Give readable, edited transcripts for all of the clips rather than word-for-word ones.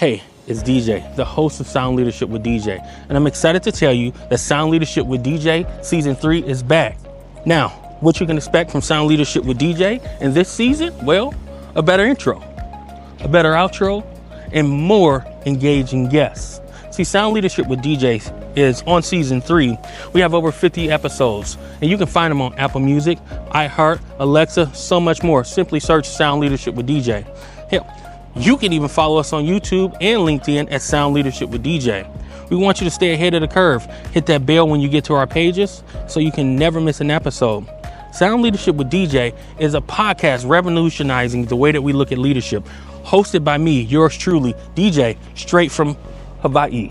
Hey, it's DJ, the host of Sound Leadership with DJ, and I'm excited to tell you that Sound Leadership with DJ Season 3 is back. Now, what you can expect from Sound Leadership with DJ in this season? Well, a better intro, a better outro, and more engaging guests. See, Sound Leadership with DJ is on Season 3. We have over 50 episodes, and you can find them on Apple Music, iHeart, Alexa, so much more. Simply search Sound Leadership with DJ. Hell, you can even follow us on YouTube and LinkedIn at Sound Leadership with DJ. We want you to stay ahead of the curve. Hit that bell when you get to our pages so you can never miss an episode. Sound Leadership with DJ is a podcast revolutionizing the way that we look at leadership. Hosted by me, yours truly, DJ, straight from Hawaii.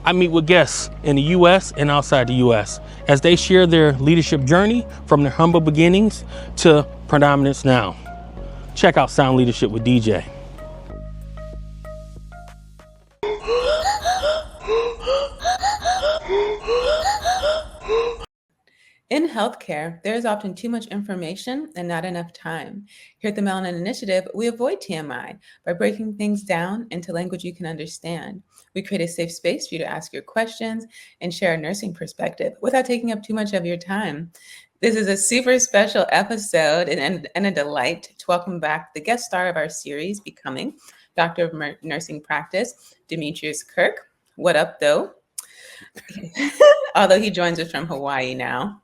I meet with guests in the U.S. and outside the U.S. as they share their leadership journey from their humble beginnings to predominance now. Check out Sound Leadership with DJ. In healthcare, there is often too much information and not enough time. Here at the Melanin Initiative, we avoid TMI by breaking things down into language you can understand. We create a safe space for you to ask your questions and share a nursing perspective without taking up too much of your time. This is a super special episode and a delight to welcome back the guest star of our series, Becoming, Doctor of Nursing Practice, Demetrius Kirk. What up, though? Although he joins us from Hawaii now.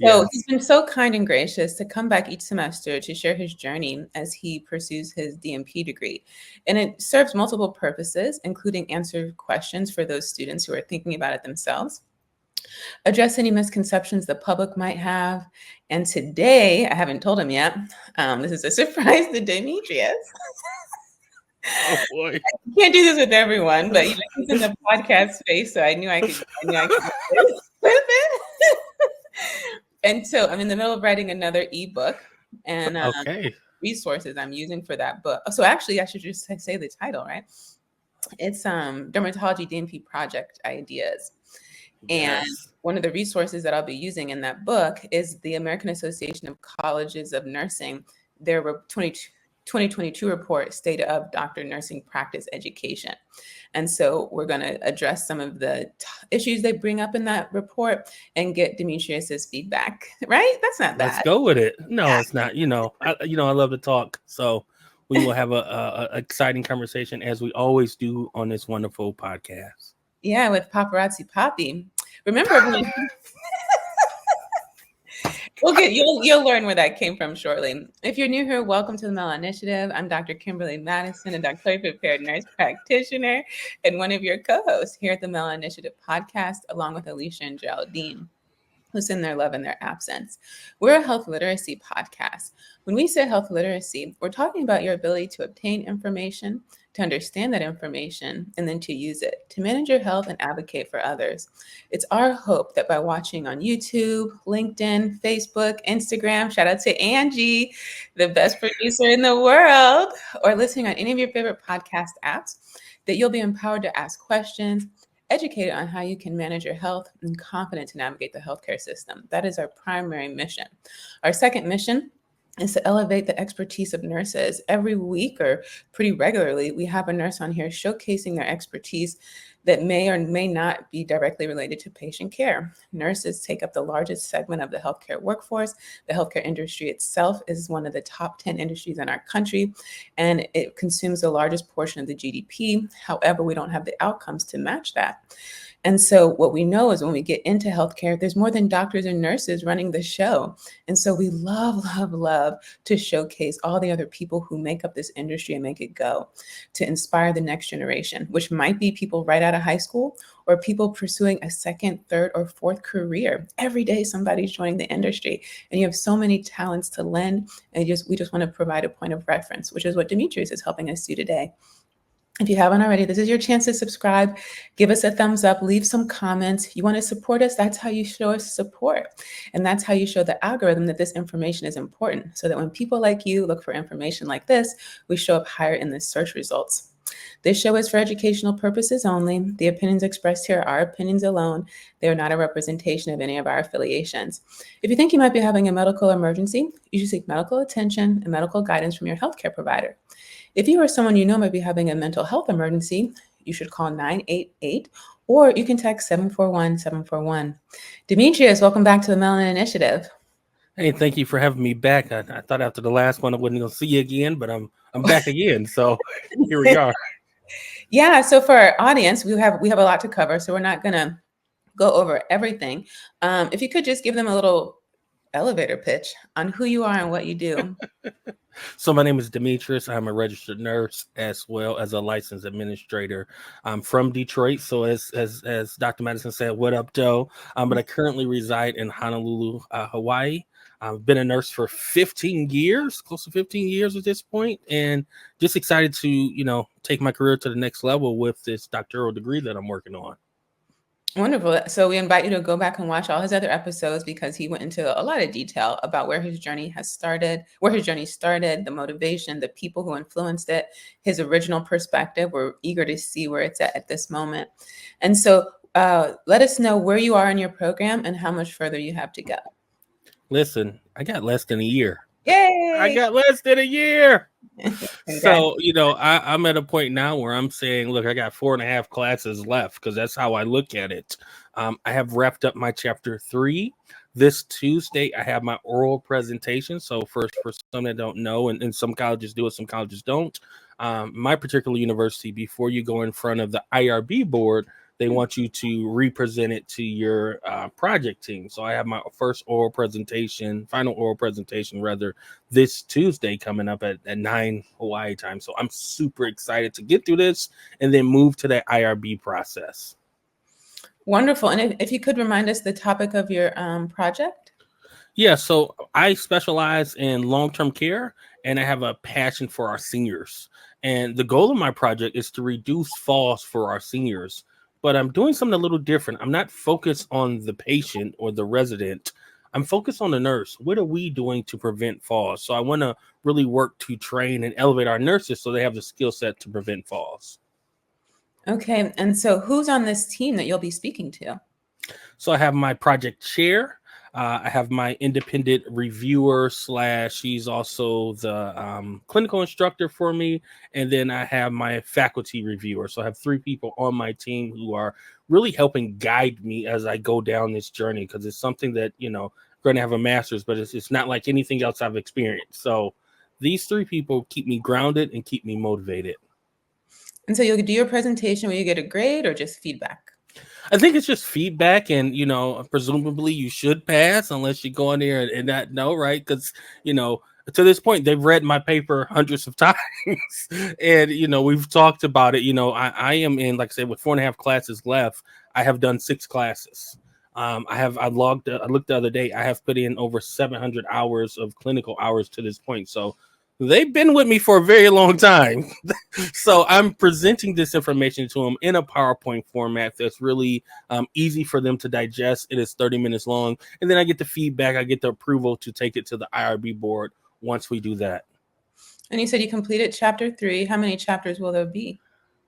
So He's been so kind and gracious to come back each semester to share his journey as he pursues his DNP degree. And it serves multiple purposes, including answer questions for those students who are thinking about it themselves, address any misconceptions the public might have. And today, I haven't told him yet, this is a surprise to Demetrius. Oh boy. I can't do this with everyone, but he's in the podcast space, so I knew I could do this with it. And so I'm in the middle of writing another ebook and resources I'm using for that book. So actually, I should just say the title, right? It's Dermatology DNP Project Ideas. And one of the resources that I'll be using in that book is the American Association of Colleges of Nursing, their 2022 report, State of Doctor Nursing Practice Education. And so we're going to address some of the issues they bring up in that report and get Demetrius's feedback, right? That's not bad. Let's go with it. No, it's not. I love to talk. So we will have a exciting conversation as we always do on this wonderful podcast. Yeah, with Paparazzi Poppy. Remember everyone. You'll learn where that came from shortly. If you're new here, welcome to the Melanin Initiative. I'm Dr. Kimberly Madison, a doctorally prepared nurse practitioner and one of your co-hosts here at the Melanin Initiative podcast, along with Alicia and Geraldine, who send their love in their absence. We're a health literacy podcast. When we say health literacy, we're talking about your ability to obtain information, to understand that information, and then to use it, to manage your health and advocate for others. It's our hope that by watching on YouTube, LinkedIn, Facebook, Instagram, shout out to Angie, the best producer in the world, or listening on any of your favorite podcast apps, that you'll be empowered to ask questions, educated on how you can manage your health, and confident to navigate the healthcare system. That is our primary mission. Our second mission is to elevate the expertise of nurses. Every week or pretty regularly, we have a nurse on here showcasing their expertise that may or may not be directly related to patient care. Nurses take up the largest segment of the healthcare workforce. The healthcare industry itself is one of the top 10 industries in our country, and it consumes the largest portion of the GDP. However, we don't have the outcomes to match that. And so what we know is when we get into healthcare, there's more than doctors and nurses running the show. And so we love to showcase all the other people who make up this industry and make it go, to inspire the next generation, which might be people right out of high school or people pursuing a second, third, or fourth career. Every day somebody's joining the industry, and you have so many talents to lend, and we just want to provide a point of reference, which is what Demetrius is helping us do today. If you haven't already, this is your chance to subscribe, give us a thumbs up, leave some comments. You want to support us? That's how you show us support. And that's how you show the algorithm that this information is important, so that when people like you look for information like this, we show up higher in the search results. This show is for educational purposes only. The opinions expressed here are opinions alone. They are not a representation of any of our affiliations. If you think you might be having a medical emergency, you should seek medical attention and medical guidance from your healthcare provider. If you or someone you know might be having a mental health emergency, you should call 988 or you can text 741-741. Demetrius, welcome back to the Melanin Initiative. Hey, thank you for having me back. I thought after the last one I wasn't going to see you again, but I'm back again. So here we are. Yeah, so for our audience, we have a lot to cover, so we're not going to go over everything. If you could just give them a little elevator pitch on who you are and what you do. So my name is Demetrius. I'm a registered nurse as well as a licensed administrator. I'm from Detroit. So as Dr. Madison said, what up, Joe? But I currently reside in Honolulu, Hawaii. I've been a nurse for 15 years, close to 15 years at this point, and just excited to, take my career to the next level with this doctoral degree that I'm working on. Wonderful. So we invite you to go back and watch all his other episodes because he went into a lot of detail about where his journey started, the motivation, the people who influenced it, his original perspective. We're eager to see where it's at this moment. And so let us know where you are in your program and how much further you have to go. Listen, I got less than a year. Yay! I got less than a year. So, I'm at a point now where I'm saying, look, I got 4.5 classes left because that's how I look at it. I have wrapped up my chapter 3. This Tuesday, I have my oral presentation. So for some that don't know, and some colleges do it, some colleges don't. My particular university, before you go in front of the IRB board, they want you to represent it to your project team. So I have my final oral presentation, this Tuesday coming up at 9 Hawaii time. So I'm super excited to get through this and then move to that IRB process. Wonderful. And if you could remind us the topic of your project. Yeah, so I specialize in long-term care and I have a passion for our seniors. And the goal of my project is to reduce falls for our seniors. But I'm doing something a little different. I'm not focused on the patient or the resident. I'm focused on the nurse. What are we doing to prevent falls? So I want to really work to train and elevate our nurses so they have the skill set to prevent falls. Okay. And so who's on this team that you'll be speaking to? So I have my project chair. I have my independent reviewer / she's also the clinical instructor for me. And then I have my faculty reviewer. So I have 3 people on my team who are really helping guide me as I go down this journey. Because it's something that, I'm going to have a master's, but it's not like anything else I've experienced. So these 3 people keep me grounded and keep me motivated. And so you'll do your presentation where you get a grade or just feedback? I think it's just feedback, and presumably you should pass unless you go in there and not know, right? Because to this point they've read my paper hundreds of times, and we've talked about it. I am in, like I said, with 4.5 classes left. I have done 6 classes. I looked the other day. I have put in over 700 hours of clinical hours to this point. So they've been with me for a very long time. So I'm presenting this information to them in a PowerPoint format that's really easy for them to digest. It is 30 minutes long. And then I get the feedback. I get the approval to take it to the IRB board once we do that. And you said you completed chapter 3. How many chapters will there be?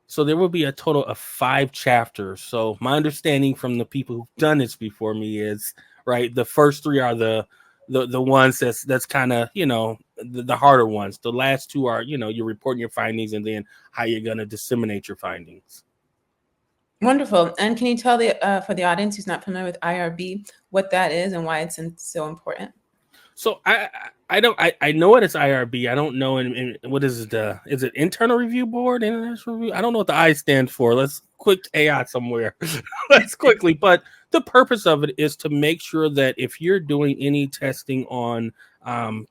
So there will be a total of 5 chapters. So my understanding from the people who've done this before me is, right, the first 3 are the ones that's kind of, the harder ones. The last 2 are, you're reporting your findings and then how you're going to disseminate your findings. Wonderful. And can you tell for the audience who's not familiar with IRB, what that is and why it's so important? So I know what is IRB. I don't know what is it? Is it internal review board, international review? I don't know what the I stands for. Let's quick AI somewhere. Let's quickly. But the purpose of it is to make sure that if you're doing any testing on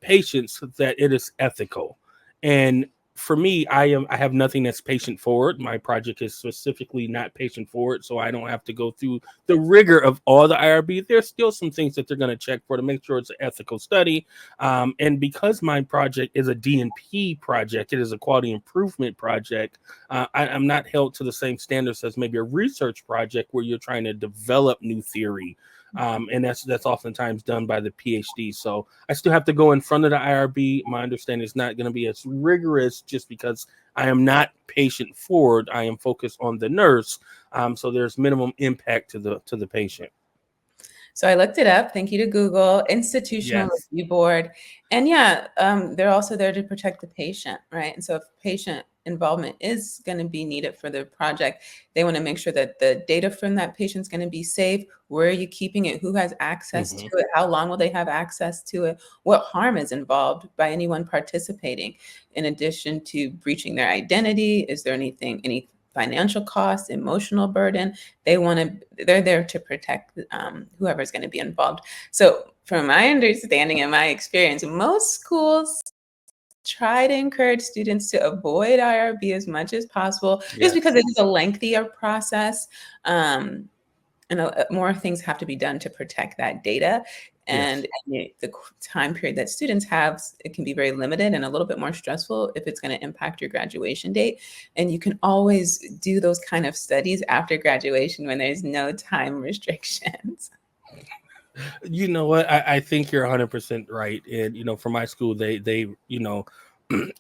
patients, that it is ethical. And for me, I have nothing that's patient forward. My project is specifically not patient forward, so I don't have to go through the rigor of all the IRB. There's still some things that they're going to check for to make sure it's an ethical study. And because my project is a DNP project, it is a quality improvement project. I'm not held to the same standards as maybe a research project where you're trying to develop new theory. And that's oftentimes done by the PhD. So I still have to go in front of the IRB. My understanding is not going to be as rigorous just because I am not patient forward. I am focused on the nurse. So there's minimum impact to the patient. So I looked it up. Thank you to Google, Institutional Yes. Review Board. And yeah, they're also there to protect the patient, right? And so if patient involvement is going to be needed for the project, they want to make sure that the data from that patient's going to be safe. Where are you keeping it? Who has access to it? How long will they have access to it? What harm is involved by anyone participating? In addition to breaching their identity, is there any financial costs, emotional burden? They're there to protect whoever's going to be involved. So from my understanding and my experience, most schools try to encourage students to avoid IRB as much as possible, just because it is a lengthier process. And more things have to be done to protect that data. And the time period that students have, it can be very limited and a little bit more stressful if it's going to impact your graduation date. And you can always do those kind of studies after graduation when there's no time restrictions. You know what? I think you're 100% right. And, for my school, they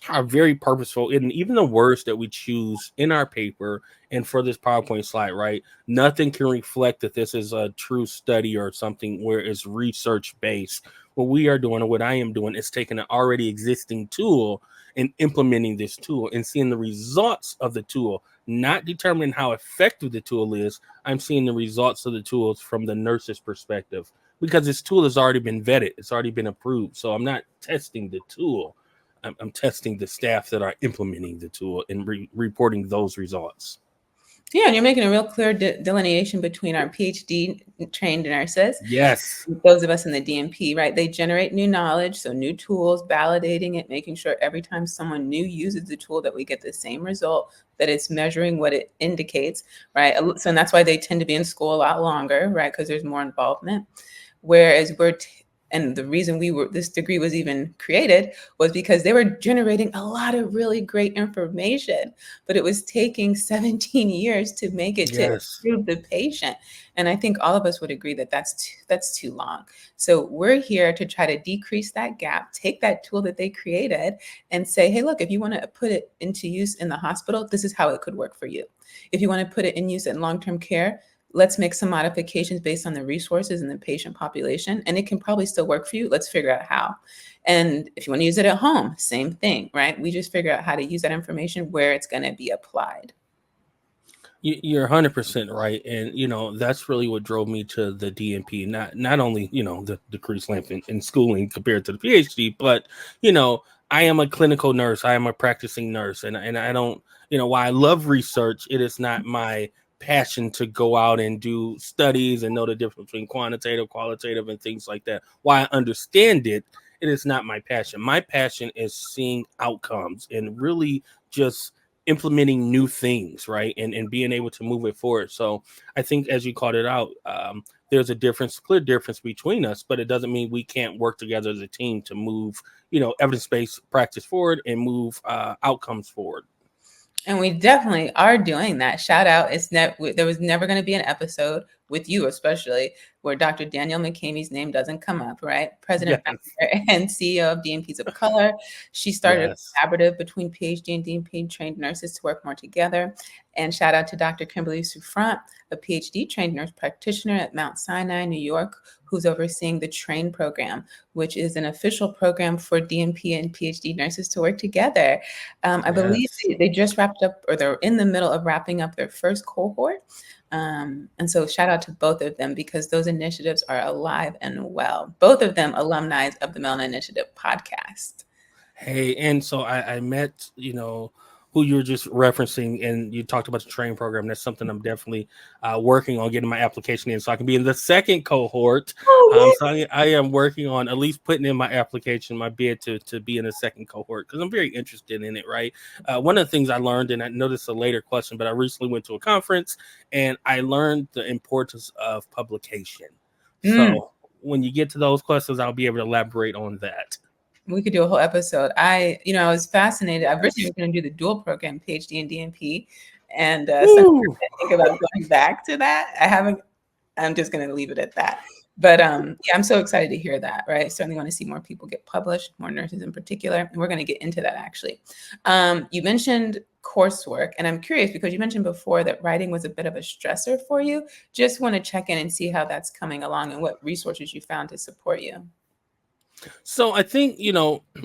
are very purposeful. And even the words that we choose in our paper and for this PowerPoint slide, right? Nothing can reflect that this is a true study or something where it's research based. What we are doing, or what I am doing, is taking an already existing tool and implementing this tool and seeing the results of the tool, not determining how effective the tool is. I'm seeing the results of the tools from the nurse's perspective, because this tool has already been vetted. It's already been approved. So I'm not testing the tool. I'm testing the staff that are implementing the tool and reporting those results. Yeah, and you're making a real clear delineation between our PhD trained nurses. Yes. Those of us in the DNP, right? They generate new knowledge, so new tools, validating it, making sure every time someone new uses the tool that we get the same result, that it's measuring what it indicates, right? So and that's why they tend to be in school a lot longer, right? Because there's more involvement. Whereas and the reason this degree was even created was because they were generating a lot of really great information, but it was taking 17 years to make it to improve the patient. And I think all of us would agree that that's too long. So we're here to try to decrease that gap, take that tool that they created and say, hey, look, if you want to put it into use in the hospital, this is how it could work for you. If you want to put it in use in long-term care, let's make some modifications based on the resources and the patient population, and it can probably still work for you. Let's figure out how. And if you want to use it at home, same thing, right? We just figure out how to use that information where it's going to be applied. You're 100% right. And, that's really what drove me to the DNP. Not only, the cruise lamp in schooling compared to the PhD, but, I am a clinical nurse. I am a practicing nurse. And I don't, while I love research, it is not my passion to go out and do studies and know the difference between quantitative, qualitative, and things like that. While I understand it, it is not my passion. My passion is seeing outcomes and really just implementing new things, right? And being able to move it forward. So I think, as you called it out, there's a clear difference between us, but it doesn't mean we can't work together as a team to move, evidence-based practice forward and move outcomes forward. And we definitely are doing that. Shout out. There was never going to be an episode with you, especially, where Dr. Danielle McCamey's name doesn't come up, right? President, founder, and CEO of DNPs of Color. She started a collaborative between PhD and DNP trained nurses to work more together. And shout out to Dr. Kimberly Souffrant, a PhD trained nurse practitioner at Mount Sinai, New York, who's overseeing the TRAIN program, which is an official program for DNP and PhD nurses to work together. I believe they just wrapped up, or they're in the middle of wrapping up their first cohort. And so shout out to both of them, because those initiatives are alive and well. Both of them alumni of the Melanin Initiative podcast. Hey, and so I met, who you were just referencing, and you talked about the TRAIN program. That's something I'm definitely working on getting my application in, so I can be in the second cohort. So I am working on at least putting in my application, my bid to be in the second cohort, because I'm very interested in it, right? One of the things I learned, and I know this is a later question, but I recently went to a conference, and I learned the importance of publication. So when you get to those questions, I'll be able to elaborate on that. We could do a whole episode. I was fascinated. I originally was going to do the dual program, PhD and DNP, and sometimes I think about going back to that. I haven't. I'm just going to leave it at that. But yeah, I'm so excited to hear that, right? Certainly want to see more people get published, more nurses in particular. And we're going to get into that actually. You mentioned coursework, and I'm curious because you mentioned before that writing was a bit of a stressor for you. Just want to check in and see how that's coming along and what resources you found to support you. So I think,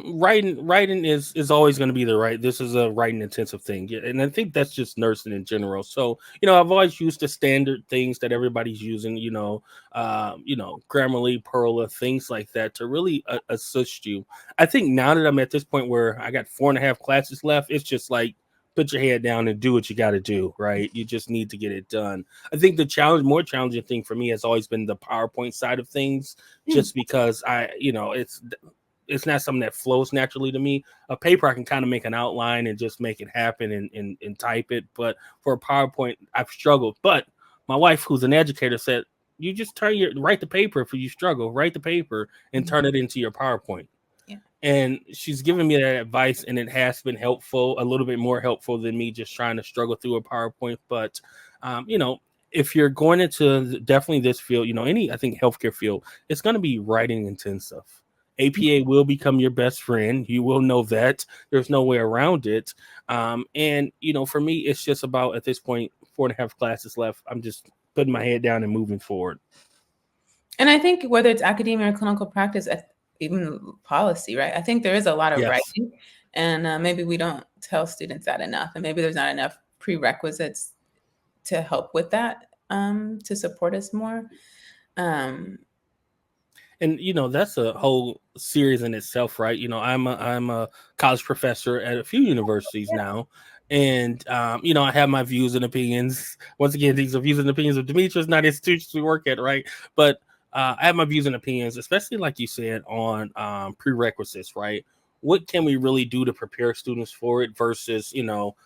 writing is always going to be the right. This is a writing intensive thing, yeah, and I think that's just nursing in general. So I've always used the standard things that everybody's using. Grammarly, Perla, things like that to really assist you. I think now that I'm at this point where I got 4.5 classes left, it's just like put your head down and do what you got to do. Right? You just need to get it done. I think the more challenging thing for me has always been the PowerPoint side of things, just because it's not something that flows naturally to me. A paper, I can kind of make an outline and just make it happen and type it. But for a PowerPoint, I've struggled. But my wife, who's an educator, said, you just write the paper. If you struggle, write the paper and turn it into your PowerPoint. Yeah. And she's given me that advice, and it has been helpful, a little bit more helpful than me just trying to struggle through a PowerPoint. But, if you're going into definitely this field, I think healthcare field, it's going to be writing intensive. APA will become your best friend. You will know that. There's no way around it. And for me, it's just about, at this point, 4.5 classes left. I'm just putting my head down and moving forward. And I think whether it's academia or clinical practice, even policy, right? I think there is a lot of Yes. writing, and maybe we don't tell students that enough, and maybe there's not enough prerequisites to help with that, to support us more. And that's a whole series in itself, right? I'm a college professor at a few universities now, and I have my views and opinions. Once again, these are views and opinions of Demetrius, not institutions we work at, right? But I have my views and opinions, especially like you said on prerequisites, right? What can we really do to prepare students for it versus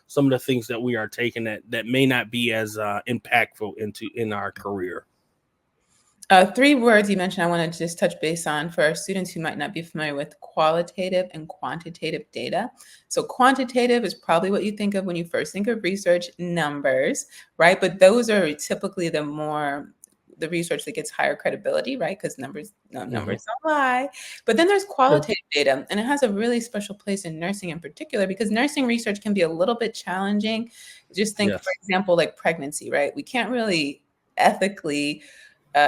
some of the things that we are taking that may not be as impactful in our career? 3 words you mentioned I want to just touch base on for our students who might not be familiar with: qualitative and quantitative data. So quantitative is probably what you think of when you first think of research, numbers, right? But those are typically the research that gets higher credibility, right? Because numbers don't lie. But then there's qualitative data, and it has a really special place in nursing in particular, because nursing research can be a little bit challenging. Just think, for example, like pregnancy, right? We can't really ethically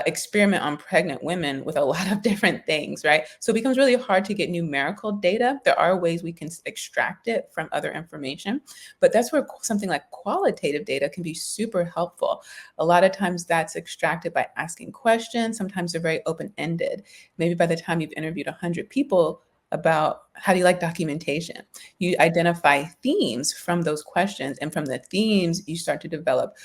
experiment on pregnant women with a lot of different things, right? So it becomes really hard to get numerical data. There are ways we can extract it from other information, but that's where something like qualitative data can be super helpful. A lot of times that's extracted by asking questions. Sometimes they're very open-ended. Maybe by the time you've interviewed 100 people about how do you like documentation, you identify themes from those questions, and from the themes, you start to develop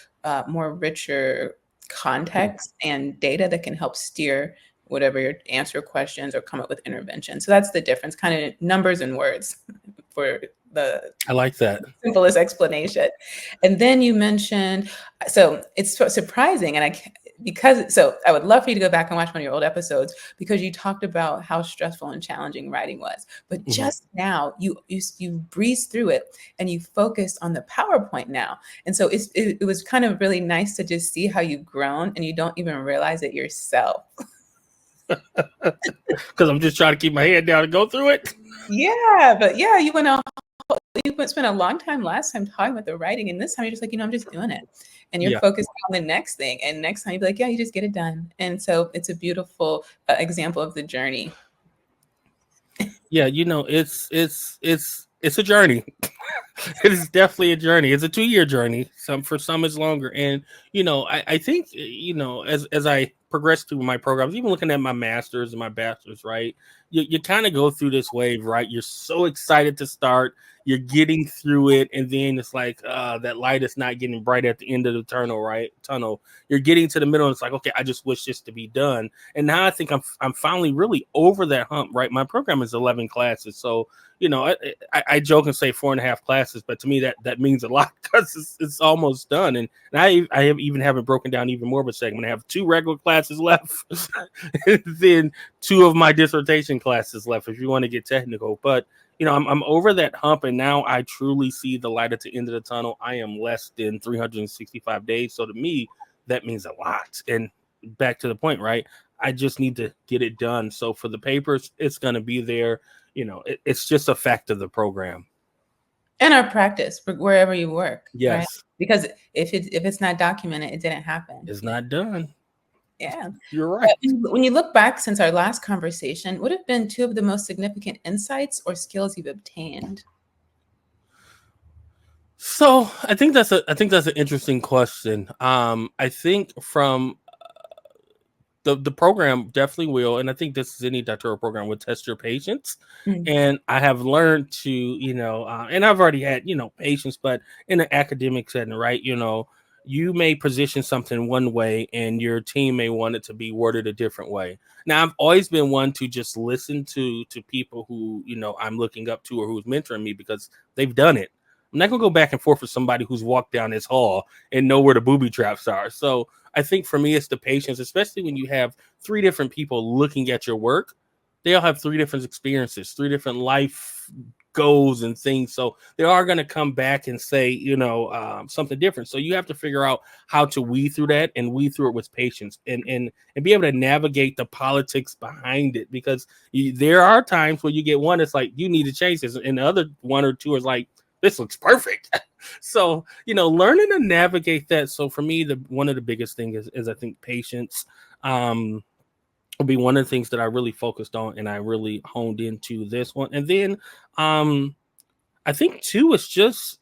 more richer context and data that can help steer whatever your answer questions or come up with intervention. So that's the difference, kind of numbers and words for the I like that. simplest explanation. And then you mentioned, so it's surprising, and I would love for you to go back and watch one of your old episodes, because you talked about how stressful and challenging writing was. But just now you breezed through it and you focused on the PowerPoint now. And so it was kind of really nice to just see how you've grown and you don't even realize it yourself. Because I'm just trying to keep my head down and go through it. Yeah, but yeah, you spent a long time last time talking about the writing, and this time you're just like, I'm just doing it. And you're focused on the next thing. And next time you'd be like, yeah, you just get it done. And so it's a beautiful example of the journey. Yeah, it's a journey. It is definitely a journey. It's a 2-year journey. For some it's longer. And I think as I progress through my programs, even looking at my master's and my bachelor's, right? You kind of go through this wave, right? You're so excited to start. You're getting through it, and then it's like that light is not getting bright at the end of the tunnel, right? You're getting to the middle, and it's like, okay, I just wish this to be done. And now I think I'm finally really over that hump, right? My program is 11 classes, so I joke and say 4.5 classes, but to me that means a lot, because it's almost done. And I haven't broken down even more of a segment. I have 2 regular classes left, and then 2 of my dissertation classes left, if you want to get technical. But I'm over that hump, and now I truly see the light at the end of the tunnel. I am less than 365 days. So to me, that means a lot. And back to the point, right? I just need to get it done. So for the papers, it's going to be there. It's just a fact of the program. And our practice wherever you work. Yes. Right? Because if it's not documented, it didn't happen. It's not done. Yeah. You're right. But when you look back since our last conversation, what have been two of the most significant insights or skills you've obtained? So I think that's an interesting question. I think from the program definitely will, and I think this is any doctoral program, will test your patience. And I have learned to, and I've already had, patience, but in an academic setting, right? You may position something one way and your team may want it to be worded a different way. Now, I've always been one to just listen to people who, I'm looking up to or who's mentoring me because they've done it. I'm not going to go back and forth with somebody who's walked down this hall and know where the booby traps are. So I think for me, it's the patience, especially when you have 3 different people looking at your work. They all have 3 different experiences, 3 different life goals and things. So they are going to come back and say, something different. So you have to figure out how to weed through that and weed through it with patience and be able to navigate the politics behind it, because there are times where you get one that's like, you need to change this, and the other 1 or 2 is like, this looks perfect. So, learning to navigate that. So for me, one of the biggest things is I think patience will be one of the things that I really focused on and I really honed into this one. And then I think too, it's just,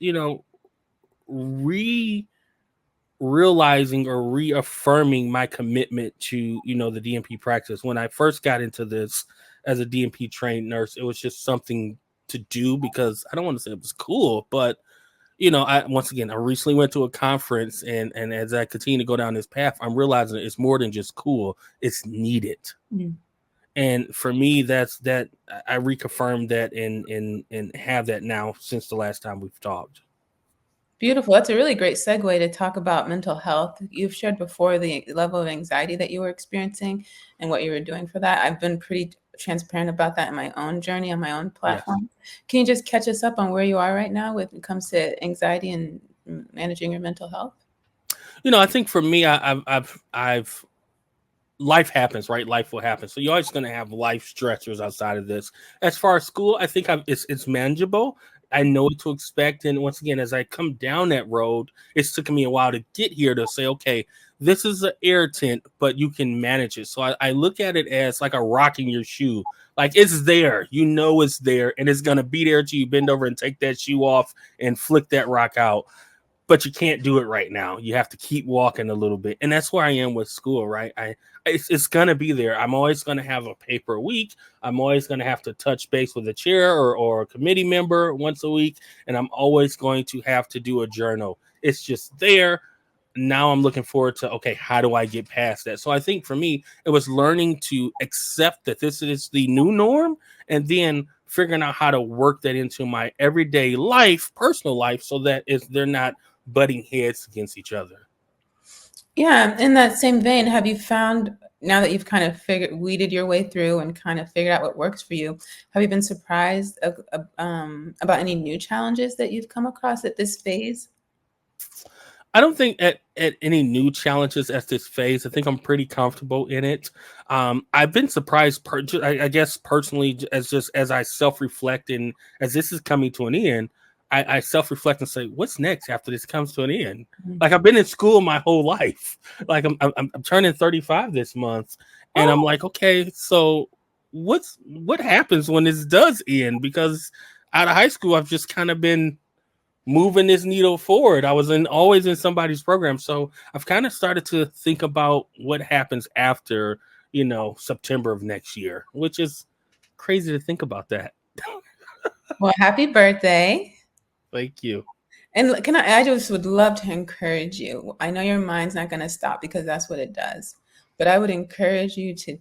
realizing or reaffirming my commitment to, the DNP practice. When I first got into this as a DNP trained nurse, it was just something to do because I don't want to say it was cool, but I recently went to a conference and as I continue to go down this path, I'm realizing it's more than just cool, it's needed. And for me, that's that I reconfirmed that and have that now since the last time we've talked. Beautiful. That's a really great segue to talk about mental health. You've shared before the level of anxiety that you were experiencing and what you were doing for that. I've been pretty transparent about that in my own journey on my own platform. Yes. Can you just catch us up on where you are right now when it comes to anxiety and managing your mental health? I think for me, I've life happens, right? Life will happen. So you're always going to have life stressors outside of this. As far as school, I think it's manageable. I know what to expect. And once again, as I come down that road, it's taken me a while to get here to say, okay, this is an irritant, but you can manage it. So I look at it as like a rock in your shoe. Like it's there, it's there, and it's going to be there till you bend over and take that shoe off and flick that rock out. But you can't do it right now. You have to keep walking a little bit. And that's where I am with school, right? It's going to be there. I'm always going to have a paper a week. I'm always going to have to touch base with a chair or a committee member once a week. And I'm always going to have to do a journal. It's just there. Now I'm looking forward to, okay, how do I get past that? So I think for me, it was learning to accept that this is the new norm and then figuring out how to work that into my everyday life, personal life, so that they're not butting heads against each other. Yeah. In that same vein, have you found, now that you've kind of weeded your way through and kind of figured out what works for you, have you been surprised about any new challenges that you've come across at this phase? I don't think at any new challenges at this phase. I think I'm pretty comfortable in it. I've been surprised, I guess personally, as I self-reflect and as this is coming to an end, I self-reflect and say, what's next after this comes to an end? Mm-hmm. Like I've been in school my whole life. Like I'm turning 35 this month, and I'm like, okay, so what happens when this does end? Because out of high school, I've just kind of been moving this needle forward. I was always in somebody's program. So I've kind of started to think about what happens after, September of next year, which is crazy to think about that. Well, happy birthday. Thank you. And I just would love to encourage you. I know your mind's not going to stop because that's what it does. But I would encourage you to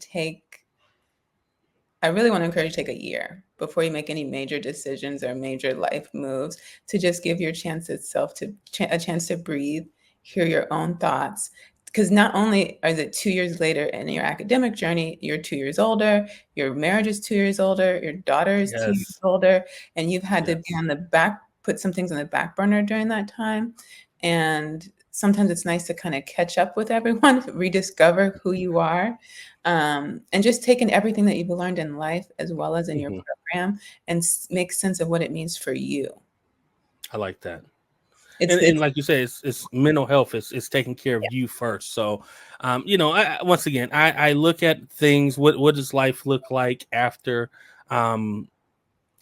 I really want to encourage you to take a year before you make any major decisions or major life moves, to just give your chance itself a chance to breathe, hear your own thoughts. Because not only is it 2 years later in your academic journey, you're 2 years older, your marriage is 2 years older, your daughter is 2 years older, and you've had to be put some things on the back burner during that time. And sometimes it's nice to kind of catch up with everyone, rediscover who you are, and just take in everything that you've learned in life as well as in your program and make sense of what it means for you. I like that. It's And like you say, it's mental health. It's taking care of you first. So, once again, I look at things. What does life look like after?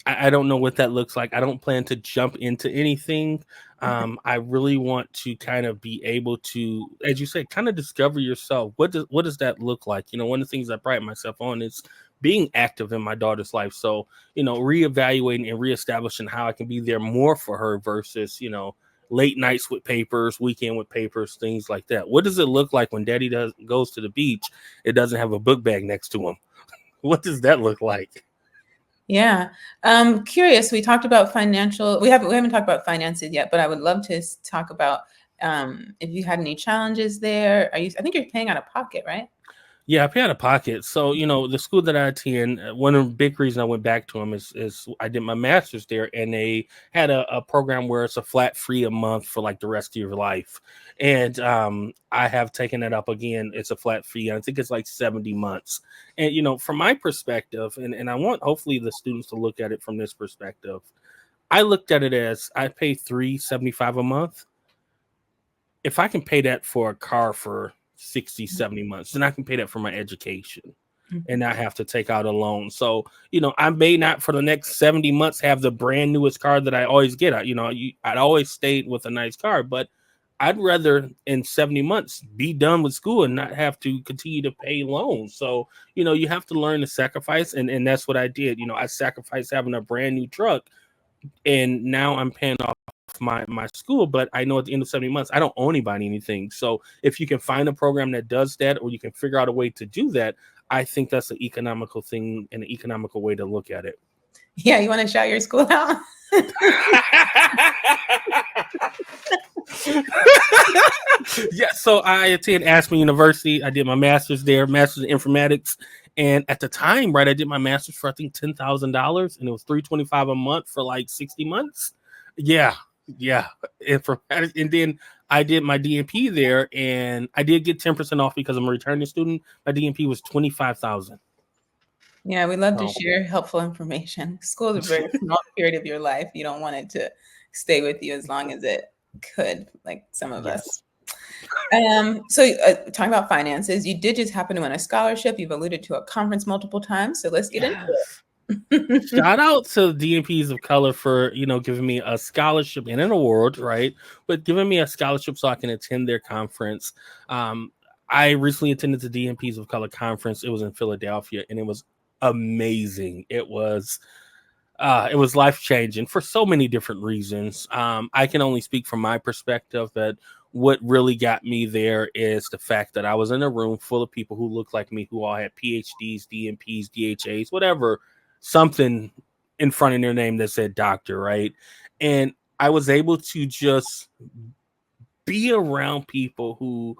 I don't know what that looks like. I don't plan to jump into anything. I really want to kind of be able to, as you say, kind of discover yourself. What does that look like? One of the things I pride myself on is being active in my daughter's life. So, reevaluating and reestablishing how I can be there more for her versus, late nights with papers, weekend with papers, things like that. What does it look like when daddy goes to the beach? It doesn't have a book bag next to him. What does that look like? Yeah. Curious. We talked about financial. We haven't talked about finances yet, but I would love to talk about if you had any challenges there. I think you're paying out of pocket, right? Yeah, I pay out of pocket. So, the school that I attend, one of the big reasons I went back to them is I did my master's there, and they had a program where it's a flat fee a month for like the rest of your life. And I have taken that up again. It's a flat fee. I think it's like 70 months. And, from my perspective, and I want hopefully the students to look at it from this perspective, I looked at it as I pay $375 a month. If I can pay that for a car for 60, 70 months, then I can pay that for my education and not have to take out a loan. So, I may not for the next 70 months have the brand newest car that I always get. I'd always stayed with a nice car, but I'd rather in 70 months be done with school and not have to continue to pay loans. So, you have to learn to sacrifice. And that's what I did. I sacrificed having a brand new truck, and now I'm paying off my school, but I know at the end of 70 months, I don't owe anybody anything. So if you can find a program that does that, or you can figure out a way to do that, I think that's an economical thing and an economical way to look at it. Yeah, you want to shout your school out? Yeah, so I attend Aspen University. I did my master's there, master's in informatics. And at the time, right, I did my master's for I think $10,000, and it was $325 a month for like 60 months. Yeah. Informatics. And then I did my DNP there, and I did get 10% off because I'm a returning student. My DNP was $25,000. Yeah, we love to share helpful information. School is a very small period of your life. You don't want it to stay with you as long as it could, like some of us. So talking about finances, you did just happen to win a scholarship. You've alluded to a conference multiple times. So let's get into it. Shout out to DNPs of color for, giving me a scholarship and an award, right? But giving me a scholarship so I can attend their conference. I recently attended the DNPs of color conference. It was in Philadelphia, and it was amazing. It was life-changing for so many different reasons. I can only speak from my perspective, but what really got me there is the fact that I was in a room full of people who looked like me, who all had PhDs, DNPs, DHAs, whatever, something in front of their name that said doctor, right? And I was able to just be around people who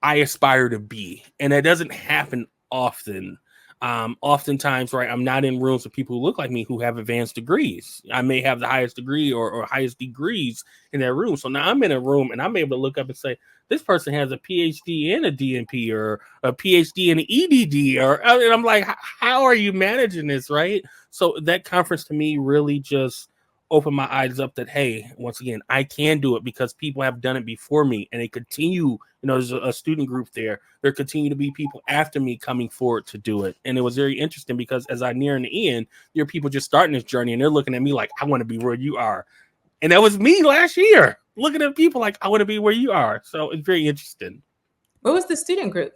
I aspire to be. And that doesn't happen often. Oftentimes, right, I'm not in rooms with people who look like me who have advanced degrees. I may have the highest degree or highest degrees in that room. So now I'm in a room and I'm able to look up and say, this person has a PhD and a DNP or a PhD and an EDD. And I'm like, how are you managing this, right? So that conference to me really just opened my eyes up that, hey, once again, I can do it because people have done it before me, and they continue. There's a student group there. There continue to be people after me coming forward to do it. And it was very interesting because as I near the end, there are people just starting this journey, and they're looking at me like, I want to be where you are. And that was me last year, looking at people like, I want to be where you are. So it's very interesting. What was the student group?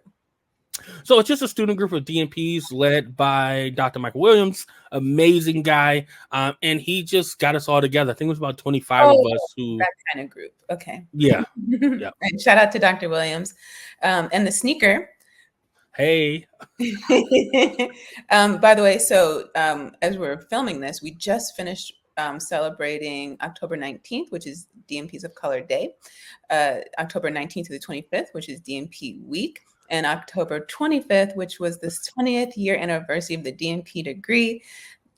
So it's just a student group of DNPs led by Dr. Michael Williams, amazing guy. And he just got us all together. I think it was about 25 of us who... That kind of group. Okay. Yeah. And shout out to Dr. Williams. And the sneaker. Hey. By the way, so as we're filming this, we just finished celebrating October 19th, which is DNPs of Color Day. October 19th to the 25th, which is DNP Week. And October 25th, which was the 20th year anniversary of the DNP degree.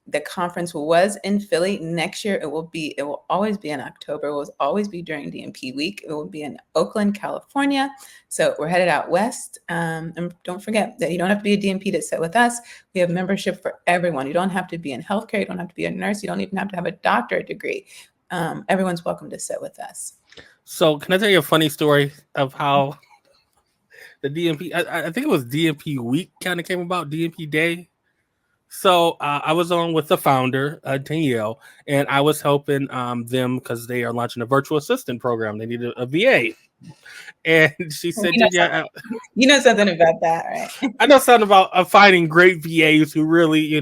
The conference was in Philly. Next year, it will always be in October. It will always be during DNP week. It will be in Oakland, California. So we're headed out west. And don't forget that you don't have to be a DNP to sit with us. We have membership for everyone. You don't have to be in healthcare. You don't have to be a nurse. You don't even have to have a doctorate degree. Everyone's welcome to sit with us. So can I tell you a funny story of how the DNP, I think it was DNP week kind of came about, DNP day. So I was on with the founder, Danielle, and I was helping them because they are launching a virtual assistant program. They needed a VA. And she said, you know something about that, right? I know something about finding great VAs who really,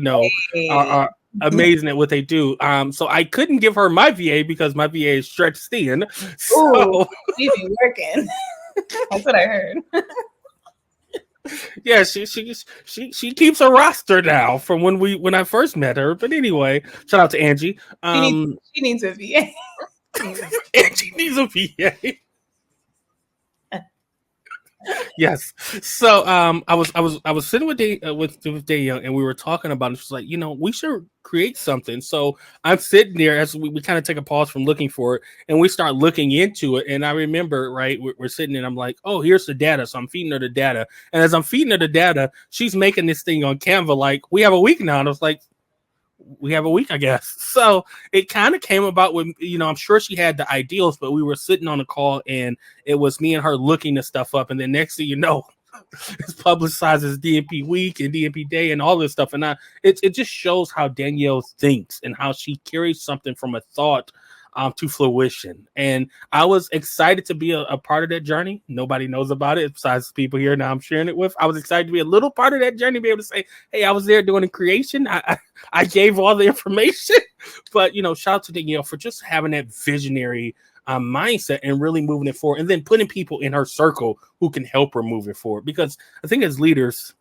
are amazing at what they do. So I couldn't give her my VA because my VA is stretched thin. So she'd be working. That's what I heard. Yeah, she keeps a roster now from when I first met her. But anyway, shout out to Angie. She needs a VA. Angie needs a VA. Yes. So I was sitting with Day Young, and we were talking about it. She's like, we should create something. So I'm sitting there as we kind of take a pause from looking for it, and we start looking into it. And I remember, right, we're sitting there, and I'm like, oh, here's the data. So I'm feeding her the data, and as I'm feeding her the data, she's making this thing on Canva. Like, we have a week now, and I was like, we have a week, I guess. So it kind of came about with, I'm sure she had the ideals, but we were sitting on a call and it was me and her looking this stuff up. And then next thing you know, it's publicized as DNP week and DNP day and all this stuff. And it just shows how Danielle thinks and how she carries something from a thought to fruition. And I was excited to be a part of that journey. Nobody knows about it besides the people here now I'm sharing it with. I was excited to be a little part of that journey, be able to say, hey, I was there doing the creation. I gave all the information. But, shout out to Danielle for just having that visionary mindset and really moving it forward, and then putting people in her circle who can help her move it forward. Because I think as leaders,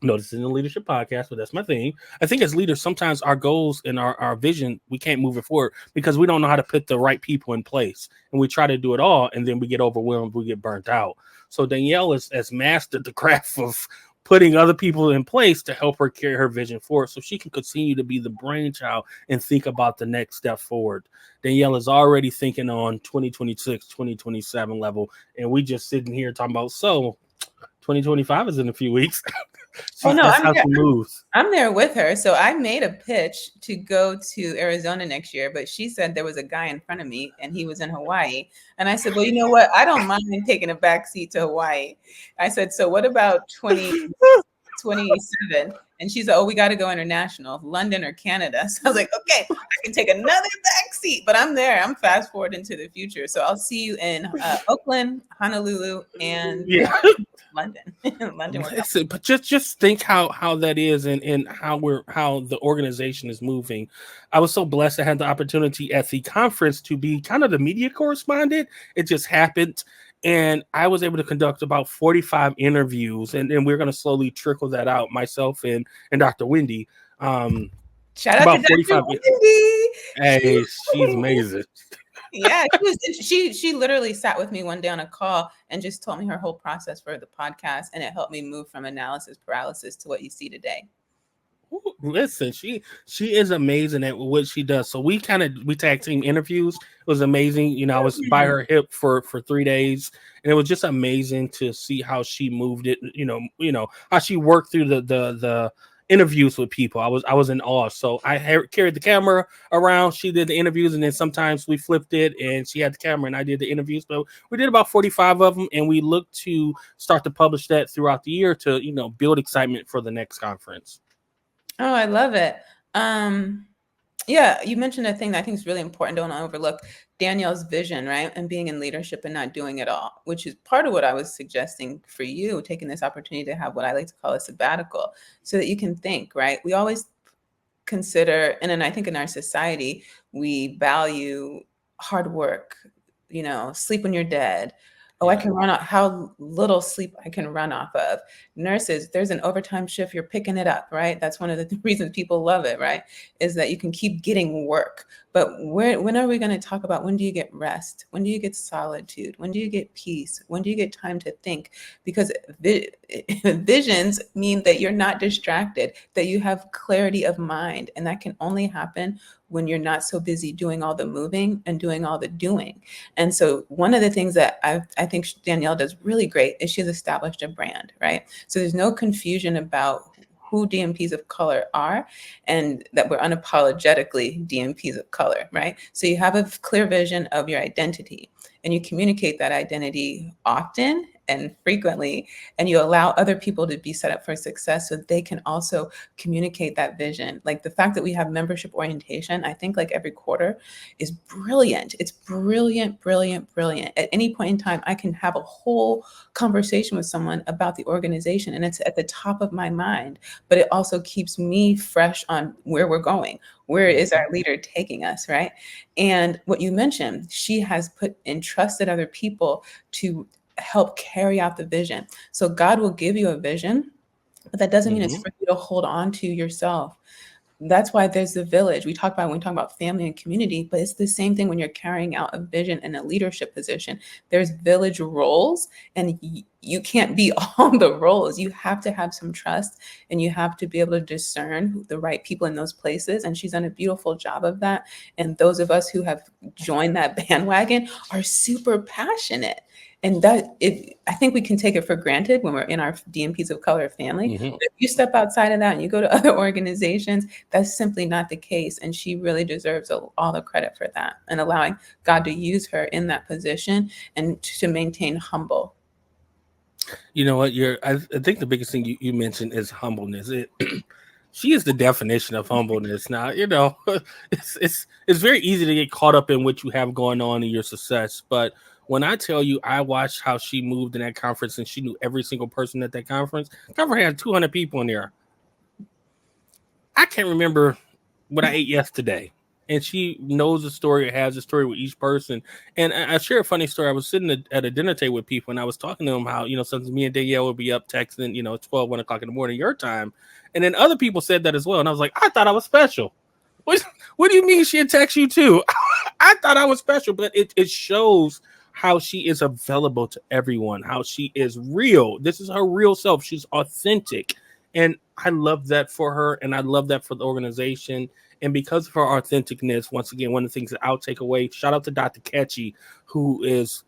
no, this isn't a leadership podcast, but that's my thing. I think as leaders, sometimes our goals and our vision, we can't move it forward because we don't know how to put the right people in place. And we try to do it all, and then we get overwhelmed, we get burnt out. So Danielle has mastered the craft of putting other people in place to help her carry her vision forward so she can continue to be the brainchild and think about the next step forward. Danielle is already thinking on 2026, 2027 level, and we just sitting here talking about, 2025 is in a few weeks. I'm there with her. So I made a pitch to go to Arizona next year, but she said there was a guy in front of me and he was in Hawaii. And I said, well, you know what? I don't mind taking a back seat to Hawaii. I said, so what about 2027? And she said, oh, we got to go international, London or Canada. So I was like, okay, I can take another back seat, but I'm there. I'm fast forward into the future. So I'll see you in Oakland, Honolulu, and London. Listen, but just think how that is and how the organization is moving. I was so blessed to have the opportunity at the conference to be kind of the media correspondent. It just happened. And I was able to conduct about 45 interviews, and we're going to slowly trickle that out, myself and Dr. Wendy. Shout out to Dr. Wendy. Hey, she's amazing. Yeah, she literally sat with me one day on a call and just told me her whole process for the podcast, and it helped me move from analysis paralysis to what you see today. Listen, she is amazing at what she does. So we tag team interviews. It was amazing. I was by her hip for 3 days, and it was just amazing to see how she moved it. How she worked through the interviews with people. I was in awe. So I carried the camera around. She did the interviews, and then sometimes we flipped it, and she had the camera, and I did the interviews. But we did about 45 of them, and we look to start to publish that throughout the year to build excitement for the next conference. Oh, I love it. Yeah, you mentioned a thing that I think is really important. Don't overlook Danielle's vision, right? And being in leadership and not doing it all, which is part of what I was suggesting for you, taking this opportunity to have what I like to call a sabbatical so that you can think, right? We always consider, and then I think in our society, we value hard work, sleep when you're dead. Oh, I can run off how little sleep I can run off of. Nurses, there's an overtime shift, you're picking it up, right? That's one of the reasons people love it, right? Is that you can keep getting work. But when are we going to talk about when do you get rest? When do you get solitude? When do you get peace? When do you get time to think? Because visions mean that you're not distracted, that you have clarity of mind. And that can only happen when you're not so busy doing all the moving and doing all the doing. And so one of the things that I think Danielle does really great is she's established a brand, right? So there's no confusion about who DNPs of color are, and that we're unapologetically DNPs of color, right? So you have a clear vision of your identity, and you communicate that identity often and frequently, and you allow other people to be set up for success so they can also communicate that vision. Like the fact that we have membership orientation, I think like every quarter, is brilliant. It's brilliant, brilliant, brilliant. At any point in time, I can have a whole conversation with someone about the organization, and it's at the top of my mind, but it also keeps me fresh on where we're going. Where is our leader taking us, right? And what you mentioned, she has put entrusted other people to help carry out the vision. So God will give you a vision, but that doesn't mean it's for you to hold on to yourself. That's why there's the village. We talk about when we talk about family and community, but it's the same thing when you're carrying out a vision in a leadership position. There's village roles, and you can't be all the roles. You have to have some trust, and you have to be able to discern the right people in those places. And she's done a beautiful job of that. And those of us who have joined that bandwagon are super passionate. And I think we can take it for granted when we're in our DNPs of color family. But if you step outside of that and you go to other organizations, that's simply not the case. And she really deserves all the credit for that and allowing God to use her in that position and to maintain humble. You know what? I think the biggest thing you mentioned is humbleness. She is the definition of humbleness. Now, it's very easy to get caught up in what you have going on in your success. But when I tell you, I watched how she moved in that conference, and she knew every single person at that conference. The conference had 200 people in there. I can't remember what I ate yesterday. And she knows the story, or has a story with each person. And I share a funny story. I was sitting at a dinner table with people, and I was talking to them how, sometimes me and Danielle would be up texting, 12, 1 o'clock in the morning, your time. And then other people said that as well. And I was like, I thought I was special. What do you mean she'd text you too? I thought I was special. But it shows how she is available to everyone, how she is real. This is her real self. She's authentic. And I love that for her. And I love that for the organization. And because of her authenticness, once again, one of the things that I'll take away, shout out to Dr. Ketchy, who is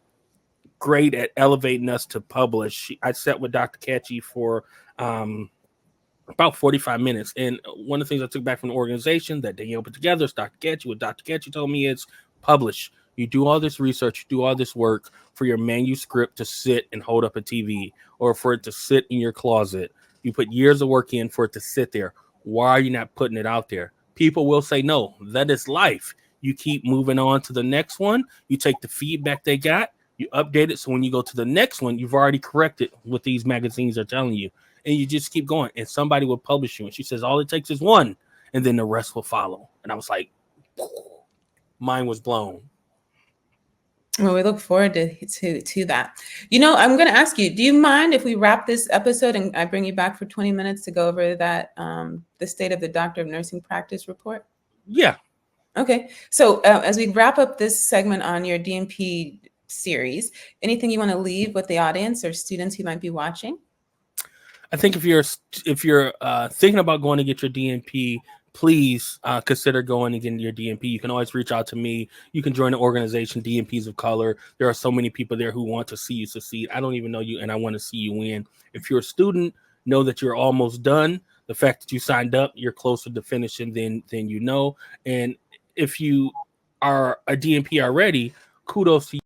great at elevating us to publish. I sat with Dr. Ketchy for about 45 minutes. And one of the things I took back from the organization that Danielle put together is Dr. Ketchy. What Dr. Ketchy told me is publish. You do all this research, you do all this work for your manuscript to sit and hold up a TV, or for it to sit in your closet. You put years of work in for it to sit there. Why are you not putting it out there? People will say no. That is life. You keep moving on to the next one. You take the feedback they got, you update it. So when you go to the next one, you've already corrected what these magazines are telling you. And you just keep going. And somebody will publish you. And she says, all it takes is one. And then the rest will follow. And I was like, mine was blown. Well, we look forward to that. I'm going to ask you, do you mind if we wrap this episode and I bring you back for 20 minutes to go over that, the State of the Doctor of Nursing Practice report? Yeah. Okay. So as we wrap up this segment on your DNP series, anything you want to leave with the audience or students who might be watching? I think if you're thinking about going to get your DNP, please consider going and getting your DNP. You can always reach out to me. You can join the organization, DNPs of Color. There are so many people there who want to see you succeed. I don't even know you, and I want to see you win. If you're a student, know that you're almost done. The fact that you signed up, you're closer to finishing than you know. And if you are a DNP already, kudos to you.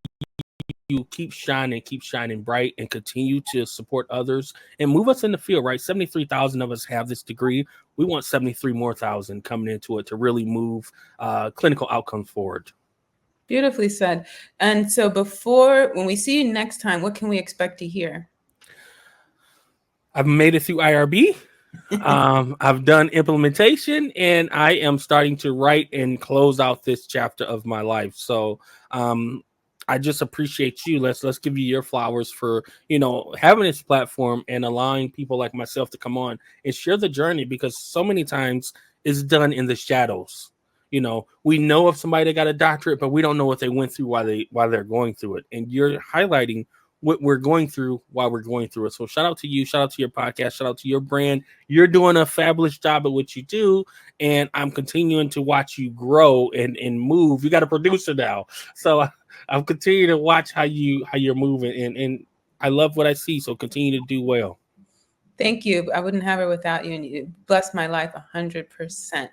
Keep shining bright, and continue to support others and move us in the field, right? 73,000 of us have this degree. We want 73 more thousand coming into it to really move clinical outcomes forward. Beautifully said. And so when we see you next time, what can we expect to hear? I've made it through IRB. I've done implementation, and I am starting to write and close out this chapter of my life. So I just appreciate you. Let's give you your flowers for, having this platform and allowing people like myself to come on and share the journey, because so many times it's done in the shadows. We know of somebody that got a doctorate, but we don't know what they went through while they're going through it. And you're highlighting what we're going through while we're going through it. So shout out to you, shout out to your podcast, shout out to your brand. You're doing a fabulous job at what you do. And I'm continuing to watch you grow and move. You got a producer now. So I'm continuing to watch how you're moving, and I love what I see. So continue to do well. Thank you. I wouldn't have it without you, and you blessed my life 100%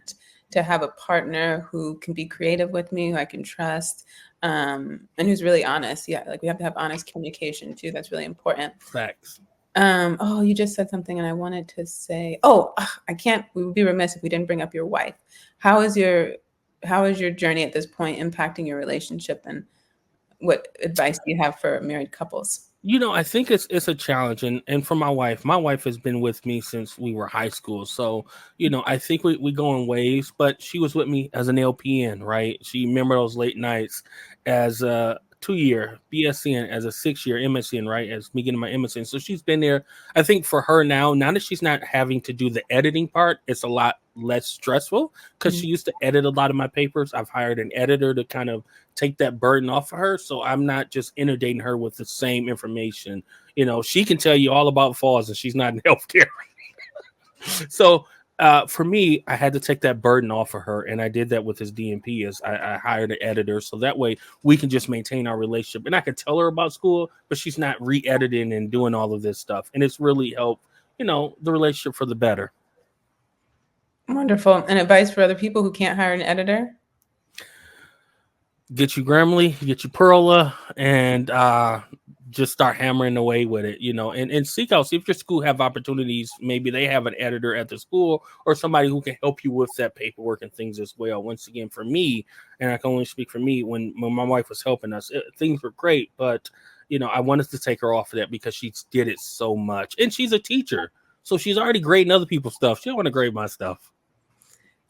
to have a partner who can be creative with me, who I can trust, and who's really honest. Yeah, like we have to have honest communication too. That's really important. Facts. Oh, you just said something, and I wanted to say, we would be remiss if we didn't bring up your wife. How is your journey at this point impacting your relationship, and what advice do you have for married couples? I think it's a challenge, and for my wife has been with me since we were high school. So, I think we go in waves, but she was with me as an LPN, right? She remember those late nights as a 2-year BSN, as a 6-year MSN, right? As me getting my MSN. So she's been there. I think for her now that she's not having to do the editing part, it's a lot less stressful because she used to edit a lot of my papers. I've hired an editor to kind of take that burden off of her. So I'm not just inundating her with the same information. She can tell you all about falls and she's not in healthcare. So for me, I had to take that burden off of her. And I did that with his DNP as I hired an editor. So that way we can just maintain our relationship. And I could tell her about school, but she's not re-editing and doing all of this stuff. And it's really helped, the relationship for the better. Wonderful. And advice for other people who can't hire an editor? Get you Grammarly, get you Perla, and just start hammering away with it, and seek out, see if your school have opportunities. Maybe they have an editor at the school or somebody who can help you with that paperwork and things as well. Once again, for me, and I can only speak for me, when my wife was helping us, things were great, but I wanted to take her off of that because she did it so much. And she's a teacher, so she's already grading other people's stuff. She don't want to grade my stuff.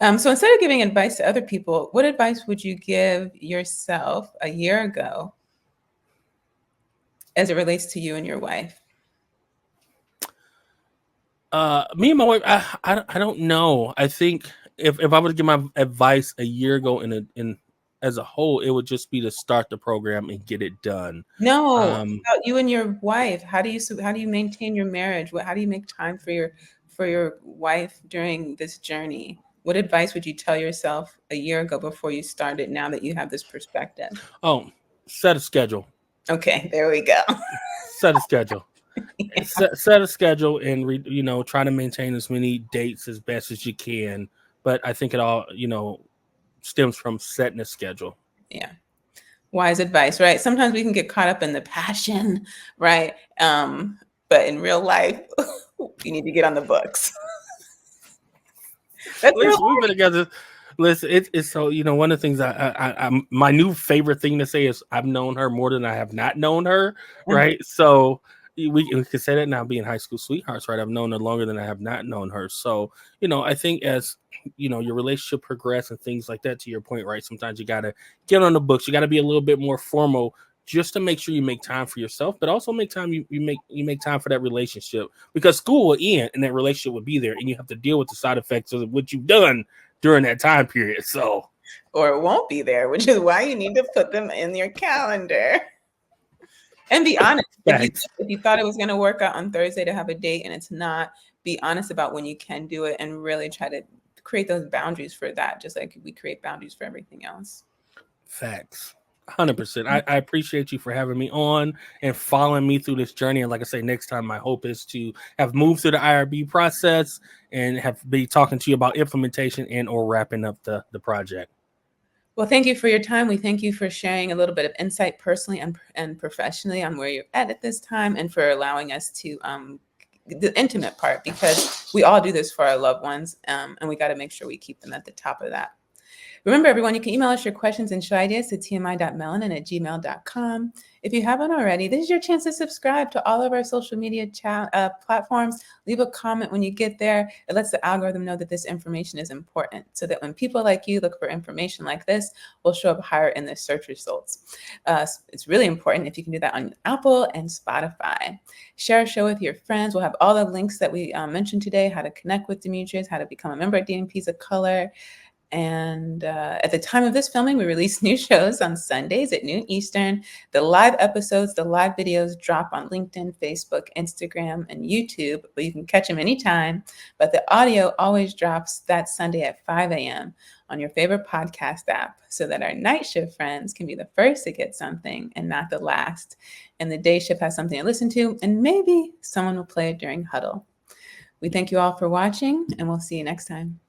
So instead of giving advice to other people, what advice would you give yourself a year ago as it relates to you and your wife? Me and my wife, I don't know. I think if I were to give my advice a year ago in as a whole, it would just be to start the program and get it done. No, about you and your wife. How do you maintain your marriage? How do you make time for your wife during this journey? What advice would you tell yourself a year ago before you started, now that you have this perspective? Oh, set a schedule. Okay, there we go. Set a schedule. Yeah. Set a schedule and try to maintain as many dates as best as you can. But I think it all, stems from setting a schedule. Yeah. Wise advice, right? Sometimes we can get caught up in the passion, right? But in real life, you need to get on the books. We've been together. Listen, it's so, one of the things I'm my new favorite thing to say is I've known her more than I have not known her, right? So we can say that now, being high school sweethearts, right? I've known her longer than I have not known her. So, I think as, your relationship progresses and things like that, to your point, right? Sometimes you got to get on the books. You got to be a little bit more formal just to make sure you make time for yourself, but also make time, you make time for that relationship, because school will end and that relationship will be there and you have to deal with the side effects of what you've done during that time period. So, or it won't be there, which is why you need to put them in your calendar. And be honest. If you thought it was going to work out on Thursday to have a date and it's not, be honest about when you can do it and really try to create those boundaries for that, just like we create boundaries for everything else. Facts. 100%. I appreciate you for having me on and following me through this journey. And like I say, next time my hope is to have moved through the IRB process and be talking to you about implementation and or wrapping up the project. Well, thank you for your time. We thank you for sharing a little bit of insight personally and professionally on where you're at this time, and for allowing us to the intimate part, because we all do this for our loved ones, and we got to make sure we keep them at the top of that. Remember, everyone, you can email us your questions and show ideas to tmi.melanin@gmail.com. If you haven't already, this is your chance to subscribe to all of our social media platforms. Leave a comment when you get there. It lets the algorithm know that this information is important, so that when people like you look for information like this, we'll show up higher in the search results. It's really important if you can do that on Apple and Spotify. Share a show with your friends. We'll have all the links that we mentioned today, how to connect with Demetrius, how to become a member at DNP's of Color. And at the time of this filming, we release new shows on Sundays at noon Eastern. The live episodes, the live videos drop on LinkedIn, Facebook, Instagram, and YouTube, but you can catch them anytime. But the audio always drops that Sunday at 5 a.m. on your favorite podcast app, so that our night shift friends can be the first to get something and not the last. And the day shift has something to listen to, and maybe someone will play it during huddle. We thank you all for watching, and we'll see you next time.